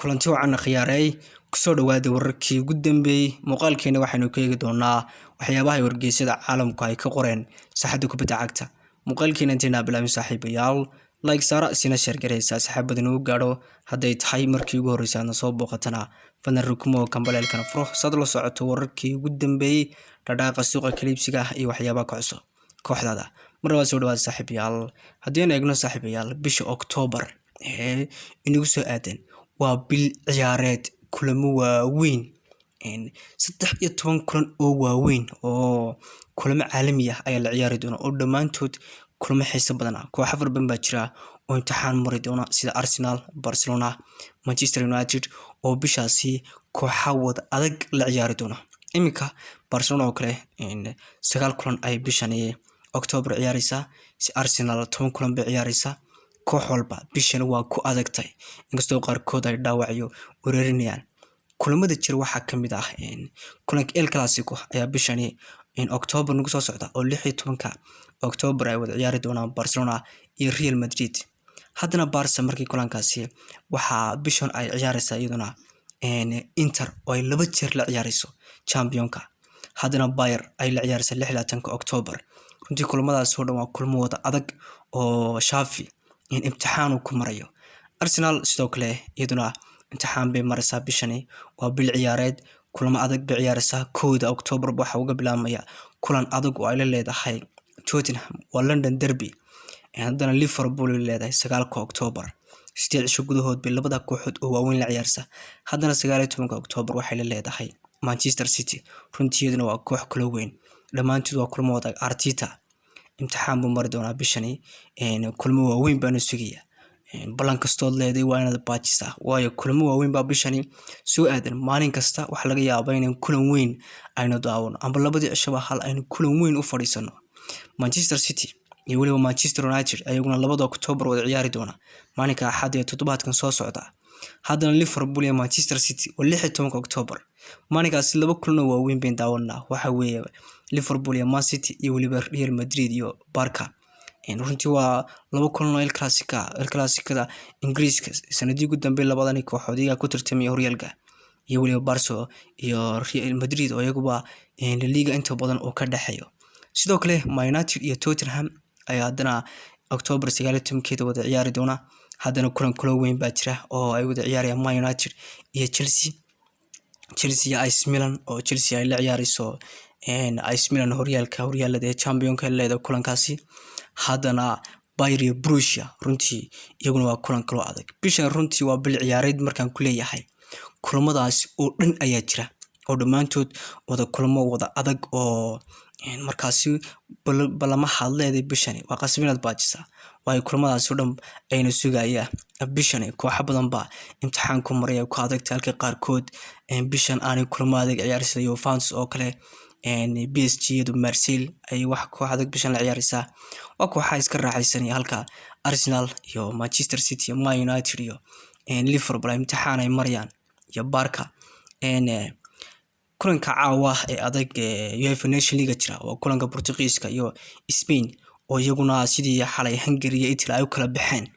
kulanti wacan khiyaaray kusoo dhawaada wararkii ugu dambeeyay muuqaalkeena waxaanu ka eegi doonaa waxyaabaha wargeysyada caalamku ay ka qoreen saxada kubadda cagta muuqaalkeena inta bilaabin saaxiibayaal like saara sina share gareysa saxaabadana u gaadho haday tahay markii ugu horeysay aad soo booqatana fadlan rukumo kambaleelkana furo sad la socoto wararkii ugu dambeeyay dhaqaaqa suuqa kaliibsiga iyo waxyaabaha ka cusub kooxdada marwaa soo dhawaada saaxiibayaal hadii aan eegno saaxiibayaal bisha October inagu soo aadan waa bil ciyaareed kulamo waaweyn 13 kulan oo waaweyn oo kulamo caalami ah ayaa la ciyaari doona oo dhamaantood kulamo xiiso badan ah koox afar baa jira oo imtixaan mari doona sida Arsenal, Barcelona, Manchester United oo bishaasi kooxa wada adag la ciyaari doona imika Barcelona oo kale 9 kulan ay bishan October ciyaaraysa si Arsenal 10 kulan bay ciyaaraysa koox walba bishan waa ku adagtay inkastoo qaarkood ay dhaawacyo weerarinayaan kulamada jir waxa kamid ah kulanka El Clasico ayaa bishani October nagu soo socda oo 16 October ay wada ciyaari doonaan Barcelona iyo Real Madrid haddana Barca markii kulankaasi waxa bishan ay ciyaaraysaa iyaduna Inter oo ay laba jeer la ciyaarayso championka haddana Bayern ay la ciyaaraysaa 16 October runtii kulamadaas oo dhan waa kulmo wada adag oo Xavi imtixaan ku marayo Arsenal sidoo kale iyaduna imtixaan bay maraysaa bishani waa bil ciyaareed kulamo adag bay ciyaaraysaa 1 October waxa uga bilaabmaya kulan adag oo ay la leedahay Tottenham waa London derby haddana Liverpool leedahay 9 October sideed cisho gudahood bay labada kooxood oo waaweyn la ciyaaraysaa haddana 19 October waxay la leedahay Manchester City runtii iyaduna waa koox kala weyn dhamaantood waa kulamo adag Arteta imtixaan buu mari doonaa bishani kulamo waaweyn baan sugaya balan kastood leeday waa inaad baajisa waayo kulamo waaweyn baa bishani soo aadan maalin kasta waxa laga yaabaa in kulan weyn aynu daawano amba labadii cishaba hal aynu kulan weyn u fadhiisano Manchester City iyo waliba Manchester United ayaguna 2 October wada ciyaari doona maalinka Axad ee toddobaadkan soo socda haddana Liverpool iyo Manchester City oo 16 October maalinkaasi laba kulan oo waaweyn baan daawanaa waxa weeye Liverpool iyo Man City iyo waliba Real Madrid iyo Barca runtii waa laba kulan oo El Clasico Ingiriiska sanadii ugu dambeeyay labadan kooxood iyaga ku tartamay horyaalka iyo waliba Barca iyo Real Madrid oo iyaguba La Liga inta badan oo ka dhaxeeyo sidoo kale Man United iyo Tottenham ayaa haddana October 19 wada ciyaari doona haddana kulan kala weyn baa jira oo ay wada ciyaarayaan Man United iyo Chelsea iyo AC Milan oo Chelsea ay la ciyaarayso AC Milan horyaalada ee championka leedahay kulankaasi haddana Bayern iyo Borussia runtii iyaguna waa kulan kala adag bishan runtii waa bil ciyaareed markaan ku leeyahay kulamadaas oo dhan ayaa jira oo dhamaantood wada kulamo wada adag oo markaasi balama hadleeday bishani waa qasbinaad baajisa way kulamadaas oo dhan ayna sugaya bishani koox badan ba imtixaan ku maraya ku adag talka qaarkood bishan aanay kulamo adag ciyaaraysa Juventus oo kale PSG iyo Marseille ay wax koox adag bishan la ciyaaraysa waa kooxaha iska raaxaysanaya halka Arsenal iyo Manchester City iyo Man United iyo Liverpool imtixaan ay marayaan iyo Barca kulanka caawa ee adag UEFA Nations League jira waa kulanka Portugiiska iyo Spain oo iyaguna sidii xalay Hungary iyo Italy ay kala baxeen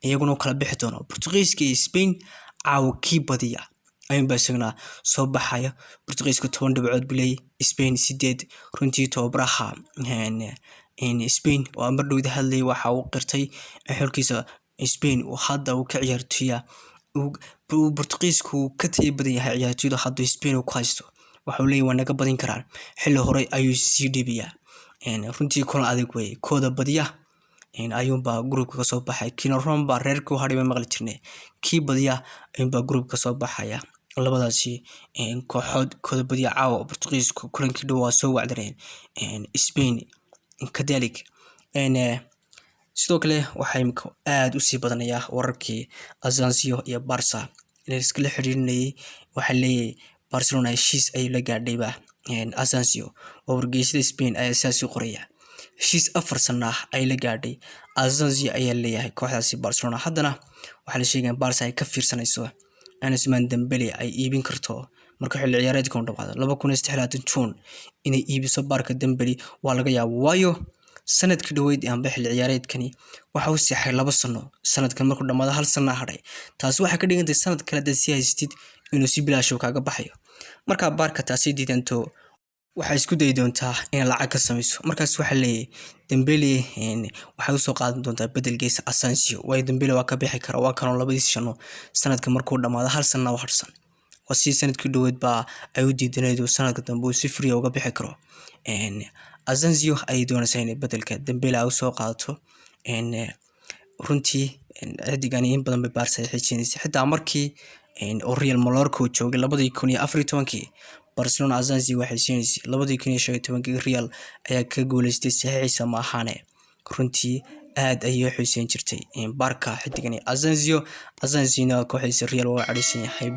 iyaguna kala bixi doona Portugiiska iyo Spain caawa kii badiya ayaan baasagna soo baxaya Portugiiska 10 dhibcood bilay Spain 8 runtii tobaraha Spain waa mar dhow hadlay waxa uu qirtay xulkiisa Spain oo hadda uu ka ciyaartooya Portugiisku ka tii badan yahay ciyaartooyda hadda Spain uu ku haysto waxa uu leeyahay naga badin karaan xilli hore ayuu sii dhibiyaa runtii kulan adag way kooda badiya ayuunba groupka ka soo baxay kina Roma reerku hadhibay maqli jirnay kii badiya ayuunba groupka ka soo baxaya labadaasi kooxood kooda badiya caawa Portugiisku kulankii dhow waa soo wacdareen Spain kadalik sidoo kale waxay aad u sii badanaya wararkii Asensio iyo Barca iskala xiriirinayay waxa leeyahay Barcelona heshiis ay la gaadhayba Asensio oo wargeysyada Spain ayaa saasi qoraya heshiis 4 sano ay la gaadhay Asensio ayaa leeyahay kooxdaasi Barcelona haddana waxa la sheegay Barca ay ka fiirsanayso Ousmane Dembele ay iibin karto marka xilli ciyaareedkan dhawaado 2023 June inay iibiso Barca Dembele waa laga yaabaa waayo sanadkii dhaweyd amba xilli ciyaareedkani waxa uu seexay 2 sano sanadkan markuu dhamaado 1 sano hadhay taasi waxay ka dhigantay sanad kale dad si haystid inuu si bilaash ah kaaga baxayo marka Barca taasi diidanto waxay isku day doontaa in lacag ka samayso markaas waxa leeyahay Dembele waxa uu soo qaadan doontaa bedelkiisa Asensio way Dembele waa ka bixi kara waa kan 2 sano sanadkan markuu dhamaado 1 sano oo harsan wasi sanadkii dhaweyd ba ay u diidanaydo sanadka dambe uu si free uga bixi karo Asensio ay doonaysaa in bedelka Dembele uu soo qaato runtii xidigani in badan bay Barca xijinaysa xitaa markii oo Real Mallorca uu joogay 2014 Barcelona Asensio waxay siinaysaa 2015 Real ayaa ka guuleystay saxiixa ma ahane runtii aad ayay xuseyn jirtay Barca xidigani Asensio kooxdiisa Real waa cariisan yahay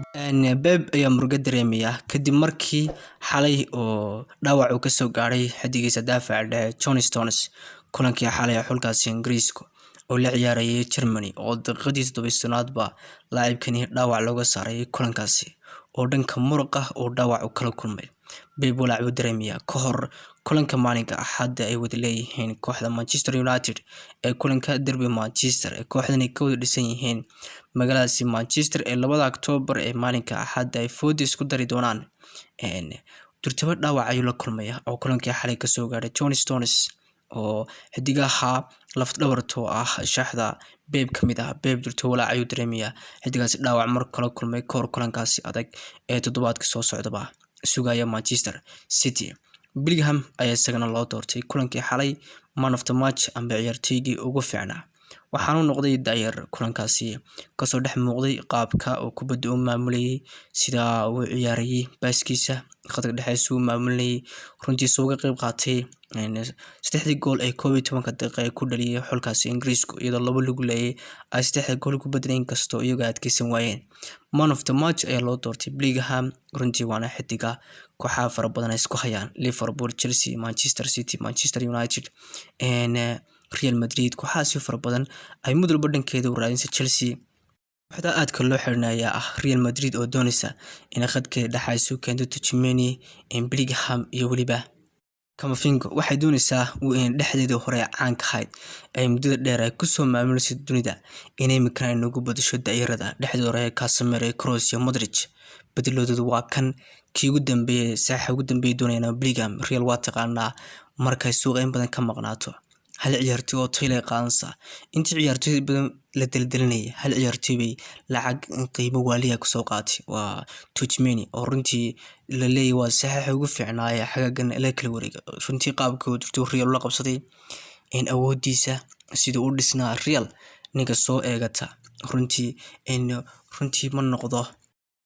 Pep ayaa murugo dareemaya kadib markii xalay oo dhaawac uu ka soo gaaray xidigiisa daafaca John Stones kulankii xalay xulkaasi Ingiriiska oo la ciyaarayay Germany oo daqiiqadii 7aad ba laacibkani dhaawac looga saaray kulankaasi oo dhanka muruqa oo dhaawac u kala kulmay Pep walaac uu dareemaya ka hor kulanka maalinka Axadda ay wada leeyihiin kooxda Manchester United ee kulanka derby Manchester ee kooxdani ka wada dhisan yihiin magaalada Manchester ee 2 October ee maalinka Axadda ay foodi isku dari doonaan durtaba dhaawac ayuu la kulmaya oo kulankii xalay ka soo gaaray John Stones oo xidigaha lafdhabarto ah shaxda Pep kamid ah Pep durto walaac ayuu dareemaya xidigaas dhaawac mar kala kulmay koor kulankaasi adag ee toddobaadka soo socdaba sugaya Manchester City Bellingham ayaa isagana loo doortay kulankii xalay man of the match amba ciyaartoygii ugu fiicnaa waxaanu noqday daayar kulankaasi ka soo dhex muuqday qaabka oo kubadda u maamulayay sida uu ciyaarayay baaskiisa khadka dhexe uu maamulayay runtii soo qayb qaatay 3 gool ay 12 daqiiqo ku dhaliyay xulkaasi Ingiriiska iyadoo 2 lagu leeyay ay 3 gool ku badnayn kasto iyaga adkaysan waayeen man of the match ayaa loo doortay Bellingham runtii waana xidiga kooxaha fara badan isku hayaan Liverpool Chelsea Manchester City Manchester United Real Madrid kooxahaas fara badan ay muddo badhankeeda u raadinaysa Chelsea waxda aad ka loo xirnaaya ah Real Madrid oo doonaysa in khadkeeda dhaxayso keento Tchouaméni Bellingham iyo waliba Camavinga waxay doonaysaa in dhexdeeda hore caan ka ahayd ay muddada dheer ay ku soo maamulayso dunida inay mikran ugu badasho daayirada dhexdeeda hore Casemiro Kroos iyo Modric bedeloodu waa kan kii ugu dambeeyay saaxiib ugu dambeeyay doonayna Bellingham Real waa taqaanaa markay suuqa in badan ka maqnaato hal ciyaartoy oo taylay qaansa intii ciyaartoy badan la daldalinay hal ciyaartoy bay lacag qiimo waaliya ku soo qaatay waa Tchouaméni oo runtii la leeyahay waa saxiix ugu fiicnaaya xagagan la kala wareega runtii qaabkooda durto Real la qabsaday in awoodiisa sida uu dhisnaa Real ninka soo eegata runtii ma noqdo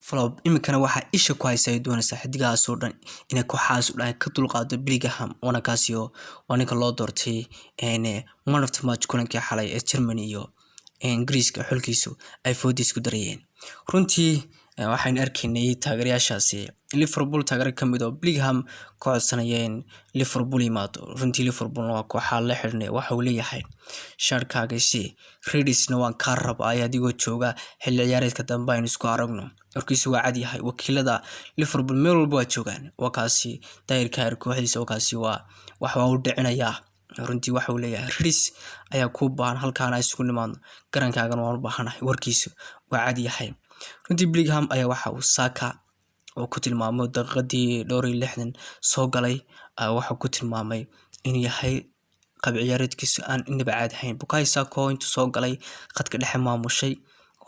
flop imikana waxa isha ku haysay doonaysa xidigaas oo dhan inay kooxaas u dhahay ka dulqaado Bellingham wana kaasiyo waa ninka loo doortay man of the match kulankii xalay ee Germany iyo Ingiriiska xulkiisu ay foodi isku darayeen runtii waxaan arkaynay taageerayaashaasi Liverpool taageero kamid oo Bellingham kooxsanayeen Liverpool imaado runtii Liverpool waa kooxa la xirnay waxa uu leeyahay sharkaagaysi Redisna waan ka rabaa adigoo jooga xilli ciyaareedka dambe aynu isku aragno warkiisu waa cad yahay wakiilada Liverpool meel walba waa joogaan wakaasi daayirka kooxdiisa wakaasi waxa uu dhicinaya runtii waxa uu leeyahay Redis ayaa ku baahan halkaan ay isku nimaadno garankaagan waan u baahanahay warkiisu waa cad yahay runtii Bellingham ayaa waxa uu Saka oo ku tilmaamay daqiiqadii 60 soo galay waxa ku tilmaamay in yahay qab ciyaareedkiisa aan inaba caad ahayn Bukayo Saka intuu soo galay khadka dhexe maamushay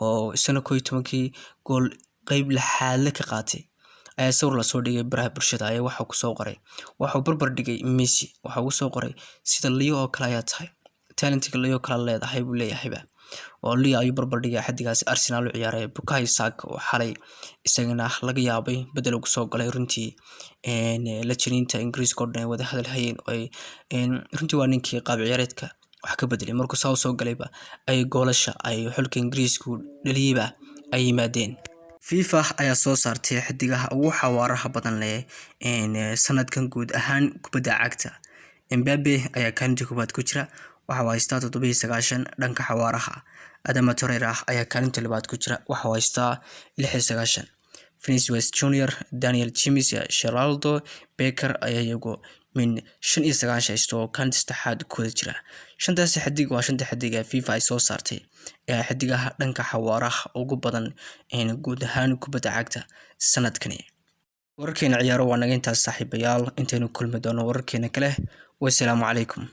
oo isna 12 gool qayb laxaad la ka qaatay ayaa sawir la soo dhigay baraha bulshada ayaa waxa ku soo qoray waxa barbar dhigay Messi waxa uu soo qoray sida Leo oo kale ayaa tahay talentiga Leo kala leedahay buu leeyahayba oo Leo ay barbar dhigay xadigaas Arsenal u ciyaaray Bukayo Saka oo xalay isagana laga yaabay bedel ugu soo galay runtii la jiriinta Ingiriiska oo dhan wada hadal hayeen oo runtii waa ninkii qaab ciyaareedka wax ka bedelay markuu soo galayba ay goolasha ay xulka Ingiriisku dhaliyayba ay yimaadeen FIFA ayaa soo saartay xidigaha ugu xawaaraha badan leh sanadkan guud ahaan kubadda cagta Mbappe ayaa kaalinta koowaad ku jira waxa uu haystaa 97 dhanka xawaaraha Adama Traore ayaa kaalinta labaad ku jira waxa uu haystaa 96 Vinicius Junior Daniel James Ronaldo Becker ayaa iyagu min 95 haysto oo kan saddexaad kooda jira. Shantaas xidig waa shanta xidig ee FIFA ay soo saartay ee xidigaha dhanka xawaaraha ugu badan guud ahaan kubadda cagta sanadkani. wararkeena ciyaaro waa naga intaas saaxiibayaal, intaynu kulmi doono wararkeena kale. Wassalaamu calaykum.